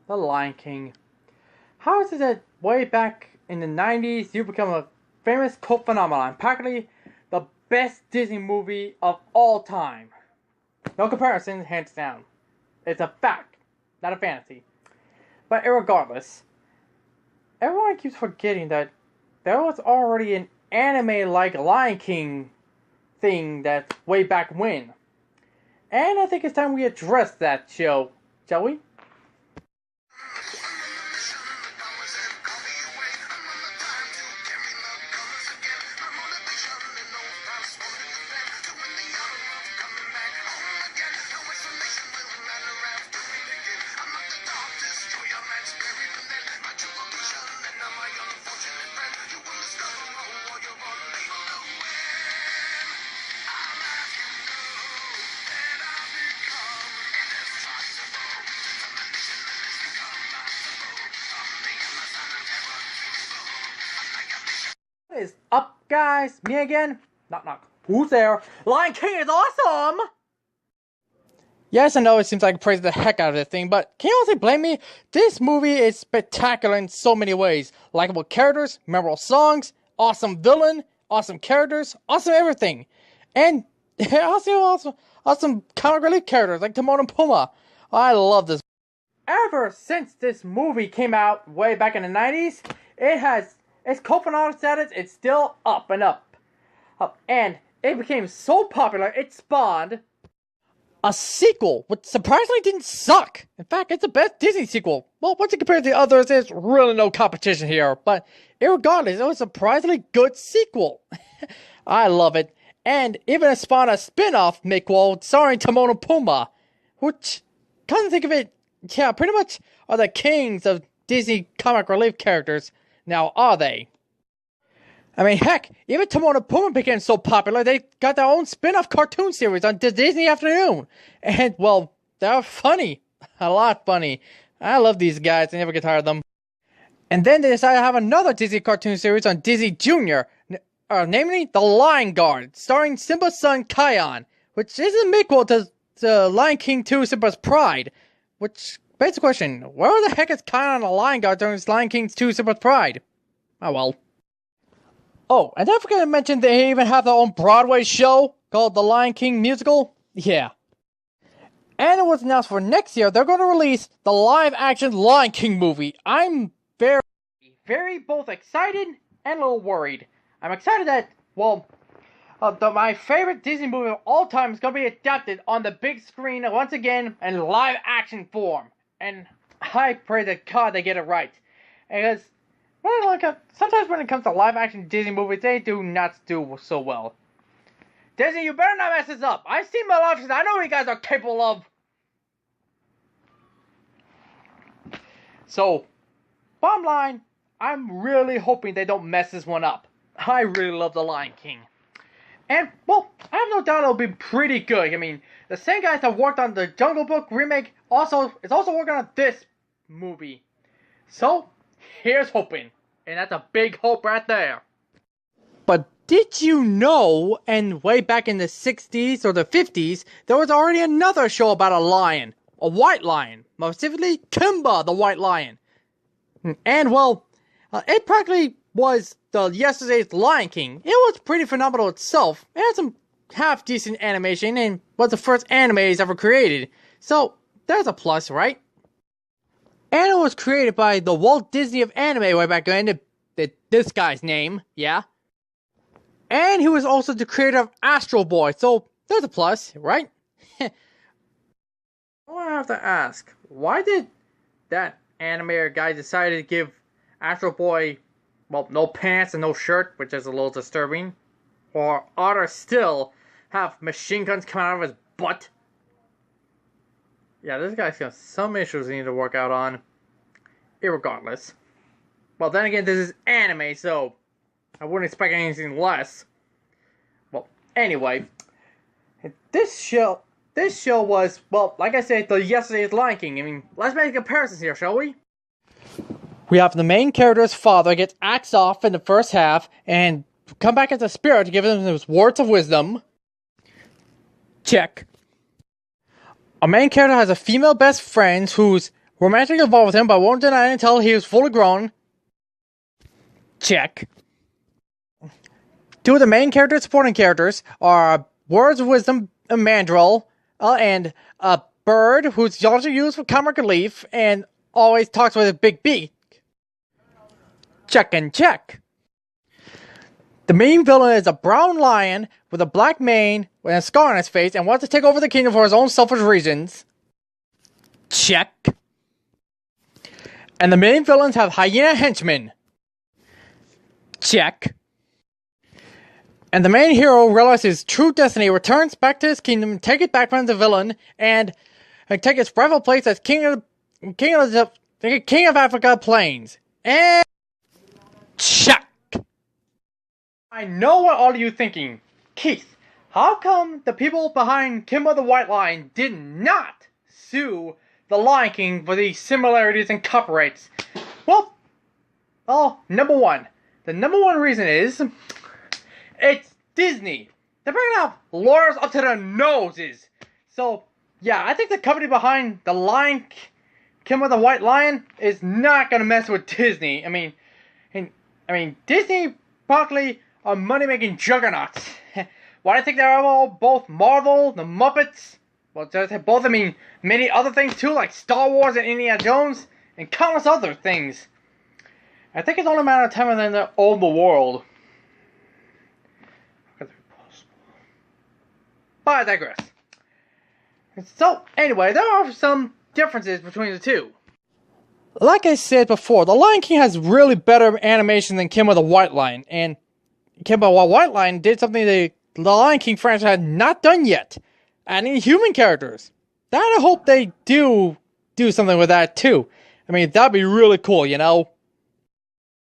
The Lion King. How is it that way back in the 90s you become a famous cult phenomenon, practically the best Disney movie of all time? No comparison, hands down. It's a fact, not a fantasy. But irregardless, everyone keeps forgetting that there was already an anime-like Lion King thing that's way back when. And I think it's time we address that show, shall we? What is up, guys? Me again? Knock knock. Who's there? Lion King is awesome! Yes, I know it seems like I praise the heck out of this thing, but can you honestly blame me? This movie is spectacular in so many ways. Likeable characters, memorable songs, awesome villain, awesome characters, awesome everything. And awesome comic relief characters like Timon and Pumbaa. I love this. Ever since this movie came out way back in the 90s, its cult phenomenon status is still up and up. And it became so popular, it spawned a sequel, which surprisingly didn't suck. In fact, it's the best Disney sequel. Well, once you compare it to the others, there's really no competition here. But irregardless, it was a surprisingly good sequel. I love it. And even spawned a spin-off sequel starring Timon and Pumbaa, which, come to think of it, yeah, pretty much are the kings of Disney comic relief characters. Now, are they? I mean, heck, even Timon and Pumbaa became so popular, they got their own spin-off cartoon series on Disney Afternoon. And, well, they're funny. A lot funny. I love these guys. I never get tired of them. And then they decided to have another Disney cartoon series on Disney Junior, namely The Lion Guard, starring Simba's son, Kion, which is a sequel to Lion King 2, Simba's Pride. Which begs the question, where the heck is Kion on the Lion Guard during Lion King 2, Simba's Pride? Oh well. Oh, and don't forget to mention they even have their own Broadway show called The Lion King Musical. Yeah. And it was announced for next year they're going to release the live-action Lion King movie. I'm very both excited and a little worried. I'm excited that, well, my favorite Disney movie of all time is going to be adapted on the big screen once again in live-action form. And I pray to God they get it right. Because sometimes when it comes to live-action Disney movies, they do not do so well. Disney, you better not mess this up. I've seen my options. I know what you guys are capable of. So, bottom line, I'm really hoping they don't mess this one up. I really love The Lion King. And, well, I have no doubt it'll be pretty good. I mean, the same guys that worked on the Jungle Book remake is also working on this movie. So, here's hoping. And that's a big hope right there. But did you know, and way back in the 60s or the 50s, there was already another show about a lion. A white lion. More specifically, Kimba, the white lion. And, well, it practically was the yesterday's Lion King. It was pretty phenomenal itself. It had some half-decent animation and was the first anime it's ever created. So, there's a plus, right? And it was created by the Walt Disney of anime way back then, this guy's name, yeah? And he was also the creator of Astro Boy, so there's a plus, right? I have to ask, why did that animator guy decide to give Astro Boy, well, no pants and no shirt, which is a little disturbing? Or Otter still have machine guns coming out of his butt? Yeah, this guy's got some issues he needs to work out on. Irregardless. Well, then again, this is anime, so I wouldn't expect anything less. Well, anyway, this show was, well, like I said, the yesterday's Lion King. I mean, let's make comparisons here, shall we? We have the main character's father gets axed off in the first half and come back as a spirit to give him his words of wisdom. Check. Our main character has a female best friend who romantically involved with him, but won't deny it until he was fully grown. Check. Two of the main characters, supporting characters, are Words of Wisdom, a Mandrill, and a bird who's also used for comic relief and always talks with a big beak. Check and check. The main villain is a brown lion with a black mane and a scar on his face and wants to take over the kingdom for his own selfish reasons. Check. And the main villains have hyena henchmen. Check. And the main hero realizes his true destiny, returns back to his kingdom, take it back from the villain, and take his rightful place as king of Africa Plains. And check. I know what all of you thinking. Keith, how come the people behind Kimba the White Lion did not sue the Lion King for these similarities and copyrights? Well, number one. The number one reason is it's Disney. They're bringing out lawyers up to their noses. So, yeah, I think the company behind the Lion Kimba the White Lion is not gonna mess with Disney. I mean, Disney practically are money-making juggernauts. Why do you think they're all both Marvel, the Muppets? Well, both, I mean, many other things too, like Star Wars and Indiana Jones, and countless other things. I think it's only a matter of time and then they own the world. But I digress. So, anyway, there are some differences between the two. Like I said before, The Lion King has really better animation than Kimba the White Lion, and Kimba the White Lion did something the Lion King franchise had not done yet, adding human characters. That I hope they do something with that too. I mean, that'd be really cool, you know?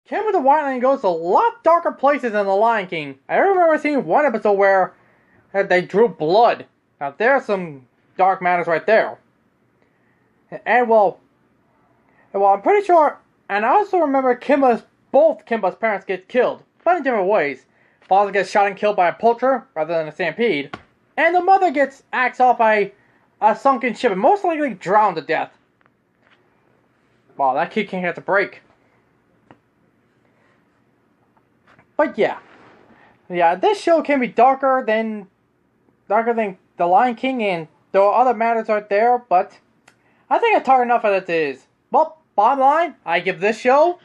Kimba the White Lion goes to a lot darker places than The Lion King. I remember seeing one episode where they drew blood. Now, there's some dark matters right there. And, well, I'm pretty sure, and I also remember both Kimba's parents get killed, but in different ways. Father gets shot and killed by a poacher rather than a stampede, and the mother gets axed off by a sunken ship and most likely drowned to death. Wow, that kid can't get a break. But yeah, this show can be darker than The Lion King, and there are other matters out there, but I think it's dark enough as it is. Well, bottom line, I give this show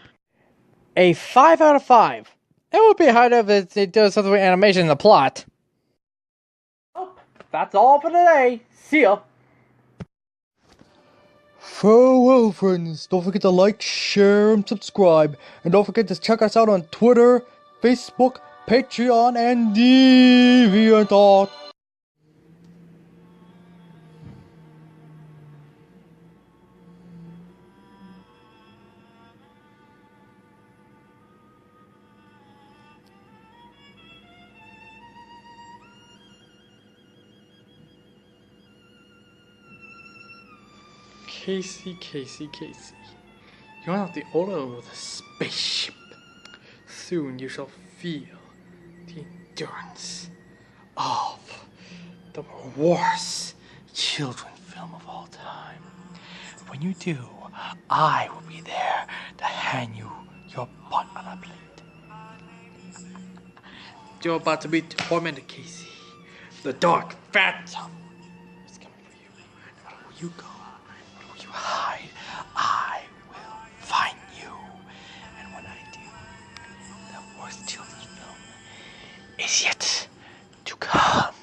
a 5 out of 5. It would be hard if it does something with animation and the plot. Well, that's all for today. See ya. Farewell, friends. Don't forget to like, share, and subscribe. And don't forget to check us out on Twitter, Facebook, Patreon, and DeviantArt. Casey. You're not the owner with a spaceship. Soon you shall feel the endurance of the worst children film of all time. When you do, I will be there to hand you your butt on a plate. You're about to be tormented, Casey. The dark phantom is coming for you. No matter where you go, where you hide, I will find you. And when I do, the worst children's film is yet to come.